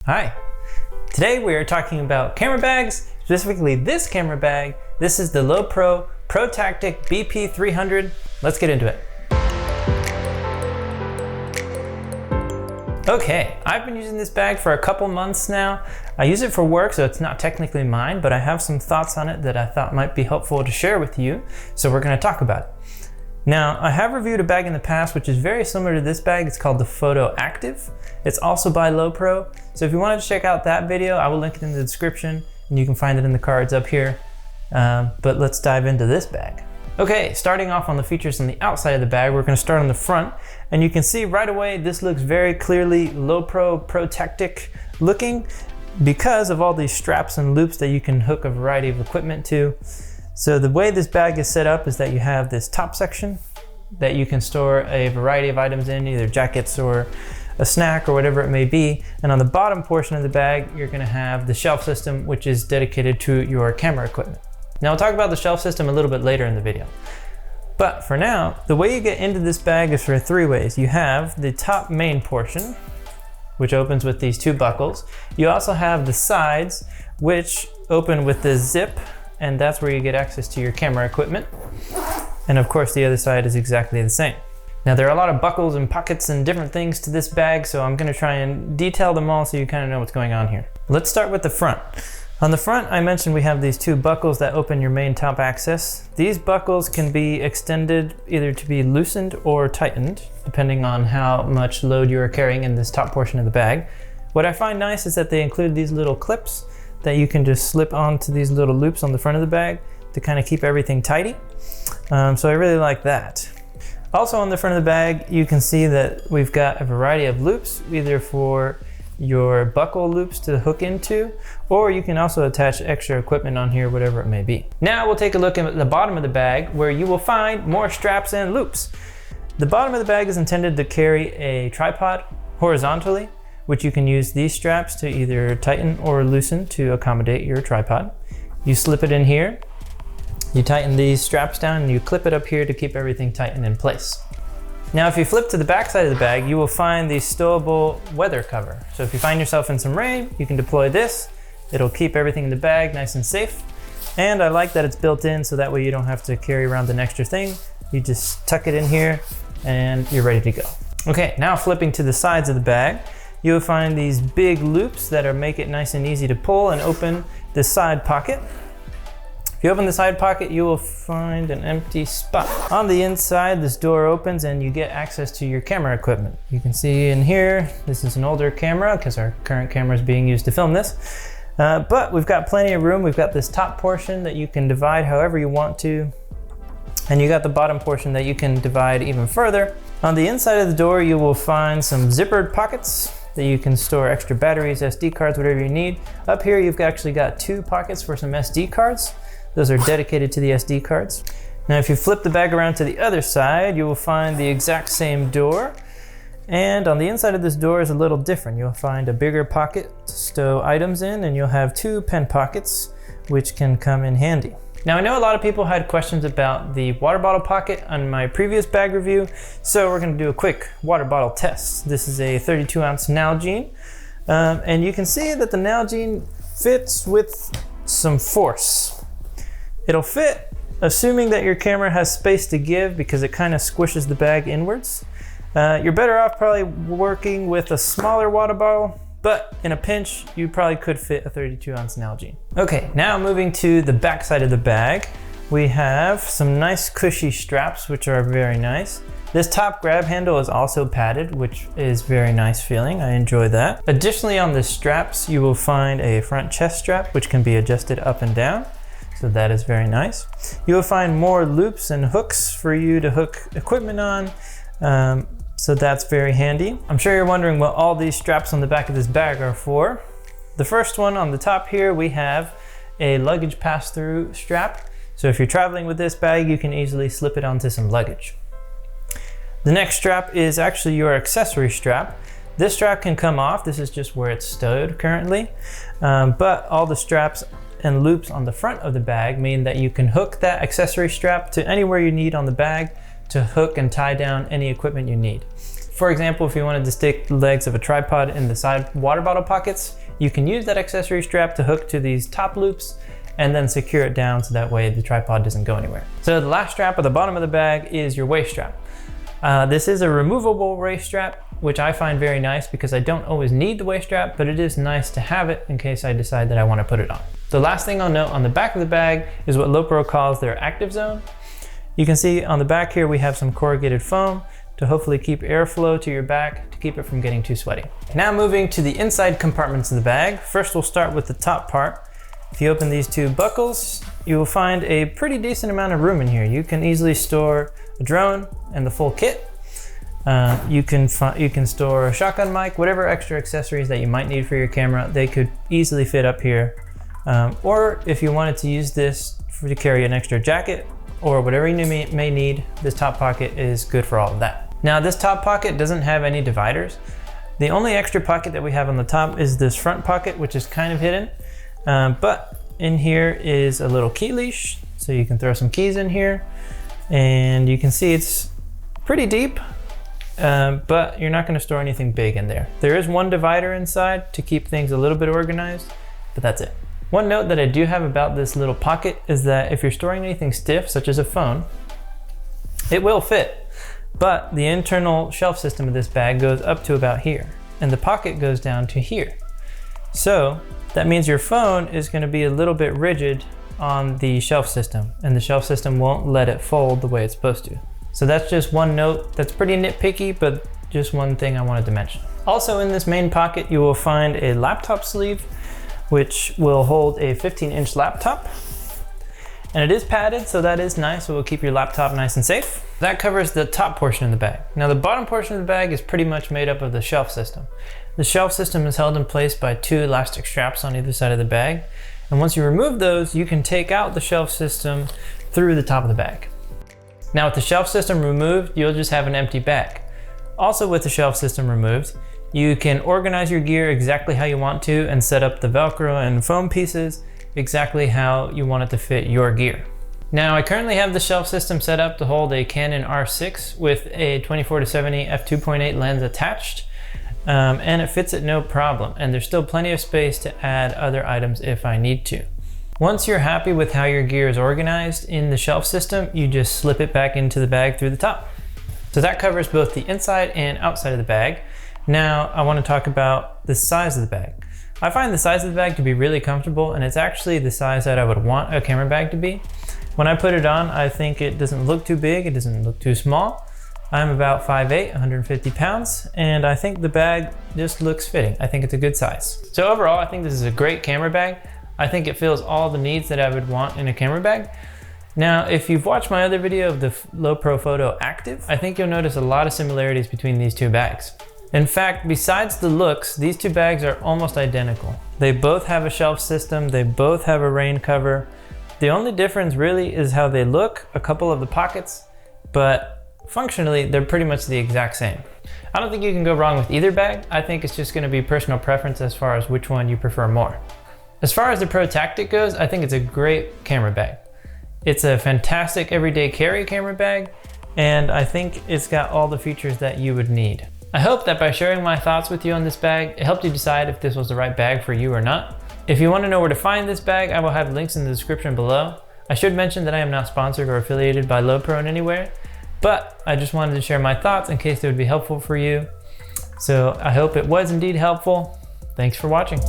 Hi, today we are talking about camera bags, specifically this camera bag. This is the Lowepro ProTactic BP 300. Let's get into it. Okay, I've been using this bag for a couple months now. I use it for work, so it's not technically mine, but I have some thoughts on it that I thought might be helpful to share with you. So we're gonna talk about it. Now, I have reviewed a bag in the past which is very similar to this bag. It's called the Photo Active. It's also by Lowepro. So if you wanted to check out that video, I will link it in the description and you can find it in the cards up here. But let's dive into this bag. Okay, starting off on the features on the outside of the bag, we're gonna start on the front. And you can see right away, this looks very clearly Lowepro ProTactic looking because of all these straps and loops that you can hook a variety of equipment to. So the way this bag is set up is that you have this top section that you can store a variety of items in, either jackets or a snack or whatever it may be. And on the bottom portion of the bag, you're gonna have the shelf system, which is dedicated to your camera equipment. Now I'll talk about the shelf system a little bit later in the video. But for now, the way you get into this bag is for three ways. You have the top main portion, which opens with these two buckles. You also have the sides, which open with this zip, and that's where you get access to your camera equipment. And of course, the other side is exactly the same. Now there are a lot of buckles and pockets and different things to this bag, so I'm gonna try and detail them all so you kind of know what's going on here. Let's start with the front. On the front, I mentioned we have these two buckles that open your main top access. These buckles can be extended either to be loosened or tightened, depending on how much load you are carrying in this top portion of the bag. What I find nice is that they include these little clips that you can just slip onto these little loops on the front of the bag to kind of keep everything tidy. So I really like that. Also on the front of the bag, you can see that we've got a variety of loops, either for your buckle loops to hook into, or you can also attach extra equipment on here, whatever it may be. Now we'll take a look at the bottom of the bag where you will find more straps and loops. The bottom of the bag is intended to carry a tripod horizontally, which you can use these straps to either tighten or loosen to accommodate your tripod. You slip it in here, you tighten these straps down, and you clip it up here to keep everything tight and in place. Now, if you flip to the back side of the bag, you will find the stowable weather cover. So if you find yourself in some rain, you can deploy this. It'll keep everything in the bag nice and safe. And I like that it's built in so that way you don't have to carry around an extra thing. You just tuck it in here and you're ready to go. Okay, now flipping to the sides of the bag, you'll find these big loops that make it nice and easy to pull and open the side pocket. If you open the side pocket, you will find an empty spot. On the inside, this door opens and you get access to your camera equipment. You can see in here, this is an older camera because our current camera is being used to film this. But we've got plenty of room. We've got this top portion that you can divide however you want to. And you got the bottom portion that you can divide even further. On the inside of the door, you will find some zippered pockets that you can store extra batteries, SD cards, whatever you need. Up here, you've actually got two pockets for some SD cards. Those are dedicated to the SD cards. Now, if you flip the bag around to the other side, you will find the exact same door. And on the inside of this door is a little different. You'll find a bigger pocket to stow items in, and you'll have two pen pockets, which can come in handy. Now, I know a lot of people had questions about the water bottle pocket on my previous bag review, so we're gonna do a quick water bottle test. This is a 32-ounce Nalgene, and you can see that the Nalgene fits with some force. It'll fit, assuming that your camera has space to give because it kind of squishes the bag inwards. You're better off probably working with a smaller water bottle, but in a pinch, you probably could fit a 32-ounce Nalgene. Okay, now moving to the back side of the bag, we have some nice cushy straps, which are very nice. This top grab handle is also padded, which is very nice feeling. I enjoy that. Additionally, on the straps, you will find a front chest strap, which can be adjusted up and down. So that is very nice. You will find more loops and hooks for you to hook equipment on. So that's very handy. I'm sure you're wondering what all these straps on the back of this bag are for. The first one on the top here, we have a luggage pass-through strap. So if you're traveling with this bag, you can easily slip it onto some luggage. The next strap is actually your accessory strap. This strap can come off. This is just where it's stowed currently. But all the straps and loops on the front of the bag mean that you can hook that accessory strap to anywhere you need on the bag to hook and tie down any equipment you need. For example, if you wanted to stick the legs of a tripod in the side water bottle pockets, you can use that accessory strap to hook to these top loops and then secure it down so that way the tripod doesn't go anywhere. So the last strap at the bottom of the bag is your waist strap. This is a removable waist strap, which I find very nice because I don't always need the waist strap, but it is nice to have it in case I decide that I want to put it on. The last thing I'll note on the back of the bag is what Lowepro calls their active zone. You can see on the back here we have some corrugated foam to hopefully keep airflow to your back to keep it from getting too sweaty. Now moving to the inside compartments of the bag. First we'll start with the top part. If you open these two buckles, you will find a pretty decent amount of room in here. You can easily store a drone and the full kit. You can store a shotgun mic, whatever extra accessories that you might need for your camera, they could easily fit up here. Or if you wanted to use this to carry an extra jacket or whatever you may need, this top pocket is good for all of that. Now this top pocket doesn't have any dividers. The only extra pocket that we have on the top is this front pocket, which is kind of hidden. But in here is a little key leash, so you can throw some keys in here. And you can see it's pretty deep, but you're not going to store anything big in there. There is one divider inside to keep things a little bit organized, but that's it. One note that I do have about this little pocket is that if you're storing anything stiff, such as a phone, it will fit. But the internal shelf system of this bag goes up to about here, and the pocket goes down to here. So that means your phone is going to be a little bit rigid on the shelf system, and the shelf system won't let it fold the way it's supposed to. So that's just one note that's pretty nitpicky, but just one thing I wanted to mention. Also in this main pocket, you will find a laptop sleeve, which will hold a 15-inch laptop. And it is padded, so that is nice. It will keep your laptop nice and safe. That covers the top portion of the bag. Now the bottom portion of the bag is pretty much made up of the shelf system. The shelf system is held in place by two elastic straps on either side of the bag. And once you remove those, you can take out the shelf system through the top of the bag. Now with the shelf system removed, you'll just have an empty bag. Also with the shelf system removed, you can organize your gear exactly how you want to and set up the Velcro and foam pieces exactly how you want it to fit your gear. Now I currently have the shelf system set up to hold a Canon R6 with a 24-70 f2.8 lens attached. And it fits it no problem, and there's still plenty of space to add other items if I need to. Once you're happy with how your gear is organized in the shelf system, you just slip it back into the bag through the top. So that covers both the inside and outside of the bag. Now I want to talk about the size of the bag. I find the size of the bag to be really comfortable, and it's actually the size that I would want a camera bag to be. When I put it on, I think it doesn't look too big, it doesn't look too small. I'm about 5'8", 150 pounds, and I think the bag just looks fitting. I think it's a good size. So overall, I think this is a great camera bag. I think it fills all the needs that I would want in a camera bag. Now, if you've watched my other video of the Lowepro Photo Active, I think you'll notice a lot of similarities between these two bags. In fact, besides the looks, these two bags are almost identical. They both have a shelf system, they both have a rain cover. The only difference really is how they look, a couple of the pockets, but functionally, they're pretty much the exact same. I don't think you can go wrong with either bag. I think it's just gonna be personal preference as far as which one you prefer more. As far as the ProTactic goes, I think it's a great camera bag. It's a fantastic everyday carry camera bag, and I think it's got all the features that you would need. I hope that by sharing my thoughts with you on this bag, it helped you decide if this was the right bag for you or not. If you want to know where to find this bag, I will have links in the description below. I should mention that I am not sponsored or affiliated by Lowepro in any way, but I just wanted to share my thoughts in case they would be helpful for you. So I hope it was indeed helpful. Thanks for watching.